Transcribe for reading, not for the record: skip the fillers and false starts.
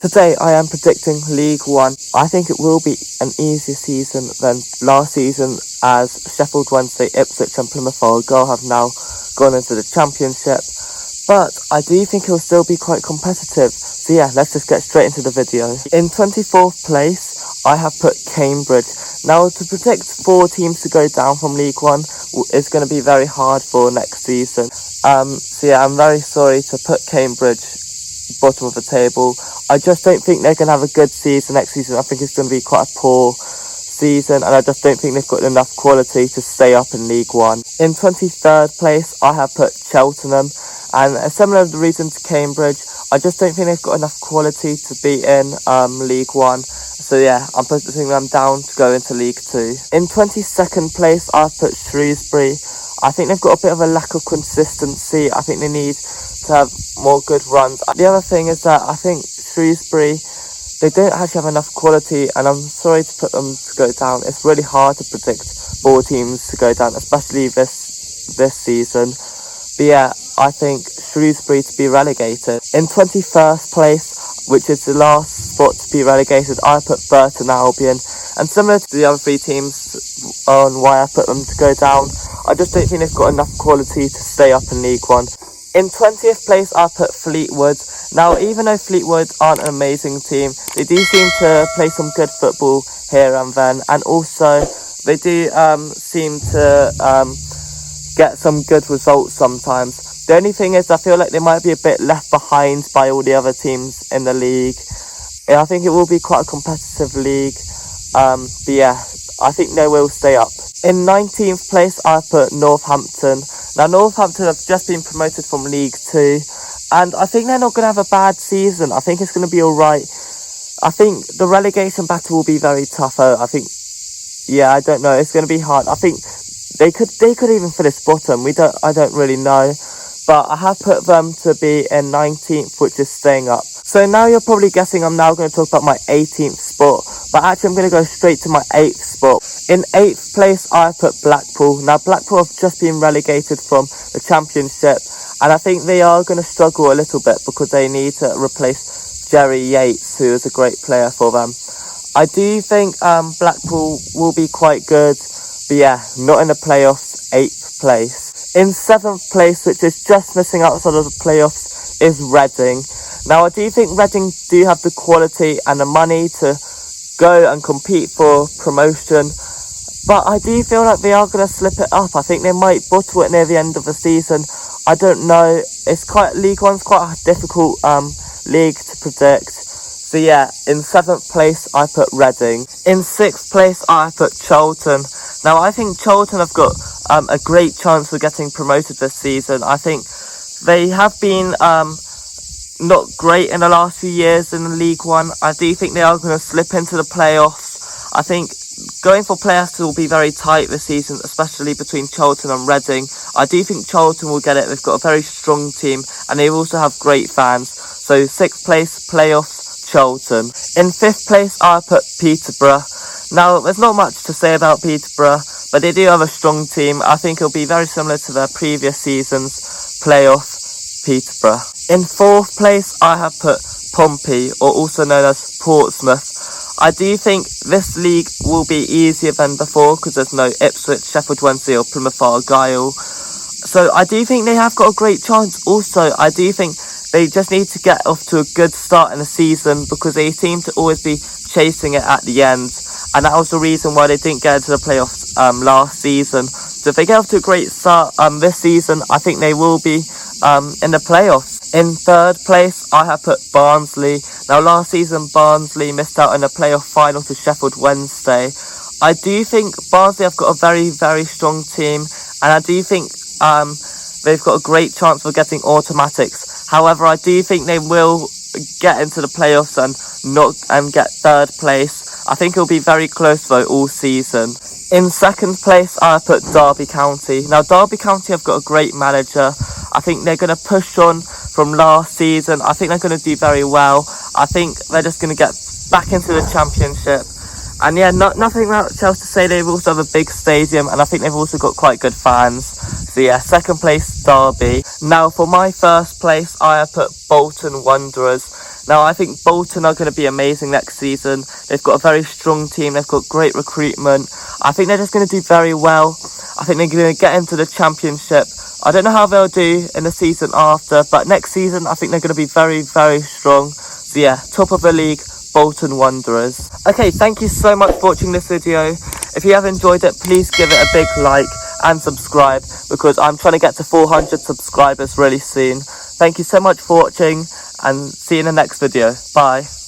Today I am predicting League One. I think it will be an easier season than last season, as Sheffield Wednesday, Ipswich and Plymouth Argyle have now gone into the Championship. But I do think it will still be quite competitive. So yeah, let's just get straight into the video. In 24th place, I have put Cambridge. Now, to predict 4 teams to go down from League One is going to be very hard for next season. So yeah, I'm very sorry to put Cambridge bottom of the table. I just don't think they're going to have a good season next season. I think it's going to be quite a poor season, and I just don't think they've got enough quality to stay up in League One. In 23rd place, I have put Cheltenham, and a similar reason to Cambridge, I just don't think they've got enough quality to be in League One. So yeah, I'm putting them down to go into League 2. In 22nd place, I've put Shrewsbury. I think they've got a bit of a lack of consistency. I think they need to have more good runs. The other thing is that I think Shrewsbury, they don't actually have enough quality, and I'm sorry to put them to go down. It's really hard to predict 4 teams to go down, especially this season. But yeah, I think Shrewsbury to be relegated. In 21st place, which is the last spot to be relegated, I put Burton Albion. And similar to the other 3 teams on why I put them to go down, I just don't think they've got enough quality to stay up in League One. In 20th place, I put Fleetwood. Now, even though Fleetwood aren't an amazing team, they do seem to play some good football here and then. And also, they do seem to get some good results sometimes. The only thing is, I feel like they might be a bit left behind by all the other teams in the league. I think it will be quite a competitive league. But yeah, I think they will stay up. In 19th place, I put Northampton. Now, Northampton have just been promoted from League 2, and I think they're not going to have a bad season. I think it's going to be alright. I think the relegation battle will be very tough. I don't know. It's going to be hard. I think they could even finish bottom. I don't really know. But I have put them to be in 19th, which is staying up. So now you're probably guessing I'm now going to talk about my 18th spot. But actually I'm going to go straight to my 8th spot. In 8th place, I put Blackpool. Now, Blackpool have just been relegated from the Championship, and I think they are going to struggle a little bit because they need to replace Jerry Yates, who is a great player for them. I do think Blackpool will be quite good, but yeah, not in the playoffs. 8th place. In 7th place, which is just missing outside of the playoffs, is Reading. Now, I do think Reading do have the quality and the money to go and compete for promotion, but I do feel like they are going to slip it up. I think they might bottle it near the end of the season. I don't know. League One's quite a difficult league to predict. So yeah, in 7th place, I put Reading. In 6th place, I put Charlton. Now, I think Charlton have got a great chance of getting promoted this season. I think they have been not great in the last few years in the League One. I do think they are going to slip into the playoffs. I think going for playoffs will be very tight this season, especially between Charlton and Reading. I do think Charlton will get it. They've got a very strong team, and they also have great fans. So 6th place, playoffs, Charlton. In 5th place, I put Peterborough. Now, there's not much to say about Peterborough, but they do have a strong team. I think it'll be very similar to their previous seasons, playoff Peterborough. In 4th place, I have put Pompey, or also known as Portsmouth. I do think this league will be easier than before because there's no Ipswich, Sheffield Wednesday or Plymouth Argyle. So I do think they have got a great chance. Also, I do think they just need to get off to a good start in the season because they seem to always be chasing it at the end. And that was the reason why they didn't get into the playoffs last season. So if they get off to a great start this season, I think they will be in the playoffs. In 3rd place, I have put Barnsley. Now, last season, Barnsley missed out in the playoff final to Sheffield Wednesday. I do think Barnsley have got a very, very strong team, and I do think they've got a great chance of getting automatics. However, I do think they will get into the playoffs and get 3rd place. I think it'll be very close though all season. In 2nd place, I put Derby County. Now, Derby County have got a great manager. I think they're going to push on from last season. I think they're going to do very well. I think they're just going to get back into the Championship. And yeah, nothing else to say. They also have a big stadium, and I think they've also got quite good fans. So yeah, 2nd place, Derby. Now, for my 1st place, I have put Bolton Wanderers. Now, I think Bolton are going to be amazing next season. They've got a very strong team. They've got great recruitment. I think they're just going to do very well. I think they're going to get into the Championship. I don't know how they'll do in the season after, but next season, I think they're going to be very, very strong. So yeah, top of the league, Bolton Wanderers. Okay, thank you so much for watching this video. If you have enjoyed it, please give it a big like and subscribe, because I'm trying to get to 400 subscribers really soon. Thank you so much for watching, and see you in the next video. Bye.